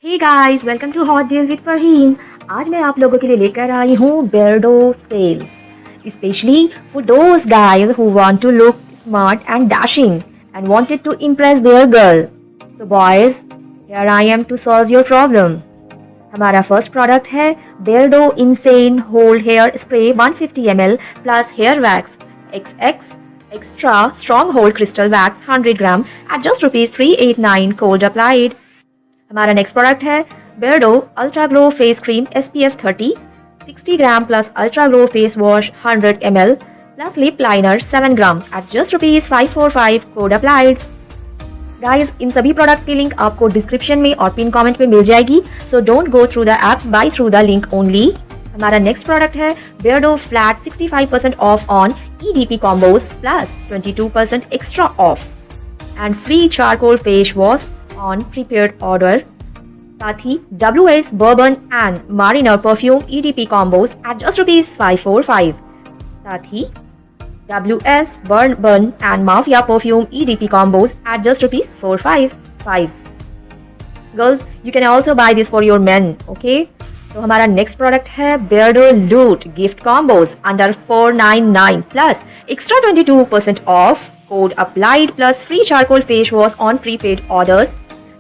Hey guys, welcome to hot deal with Farheen. आज मैं आप लोगों के लिए लेकर आई हूँ Beardo sales, specially for those guys who want to look smart and dashing and wanted to impress their girl. So boys, here I am to solve your problem. हमारा फर्स्ट प्रोडक्ट है Beardo insane hold hair spray 150 ml plus hair wax XX extra strong hold crystal wax 100 gram at just ₹389 cold applied. हमारा next product है Beardo ultra glow face cream SPF 30 60 gram plus ultra glow face wash 100 ml plus lip liner 7 gram at just ₹545 code applied. Guys, इन सभी products की link आपको description में और pin comment में मिल जाएगी, so don't go through the app, buy through the link only. हमारा नेक्स्ट प्रोडक्ट है Beardo flat 65% off on EPD combos plus 22% extra off and free charcoal face wash on prepaid order. साथ ही WS Burbon and mariner perfume EPD combos at just ₹545। साथ ही WS Burbon and Mafia perfume EPD combos at just ₹455. Girls, you can also buy this for your men, okay? तो हमारा next product है Beardo Loot gift combos under 499 plus extra 22% off code applied plus free charcoal face wash on prepaid orders.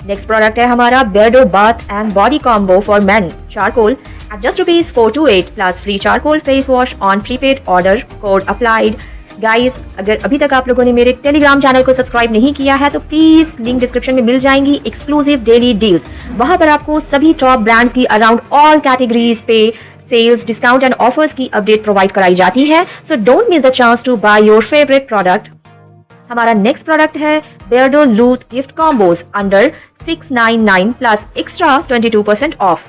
Next product है हमारा Beardo bath and body combo for men charcoal at just ₹428 plus free charcoal face wash on prepaid order code applied. Guys, अगर अभी तक आप लोगों ने मेरे Telegram channel को सब्सक्राइब नहीं किया है तो प्लीज लिंक डिस्क्रिप्शन में मिल जाएंगी एक्सक्लूसिव डेली डील्स। वहां पर आपको सभी टॉप ब्रांड्स की अराउंड ऑल कैटेगरीज पे सेल्स, डिस्काउंट एंड ऑफर्स की अपडेट प्रोवाइड कराई जाती है, so don't miss the chance to buy your favourite product. हमारा नेक्स्ट प्रोडक्ट है Beardo Loot gift combos under 699 plus extra 22% off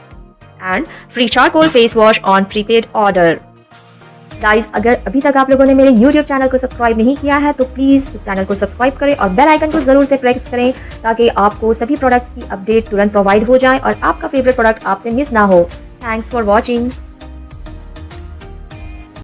and free charcoal face wash on prepaid order. Guys, अगर अभी तक आप लोगों ने मेरे YouTube चैनल को सब्सक्राइब नहीं किया है तो प्लीज चैनल को सब्सक्राइब करें और बेल आइकन को जरूर से प्रेस करें ताकि आपको सभी प्रोडक्ट्स की अपडेट तुरंत प्रोवाइड हो जाए और आपका फेवरेट प्रोडक्ट आपसे मिस ना हो। Thanks for watching.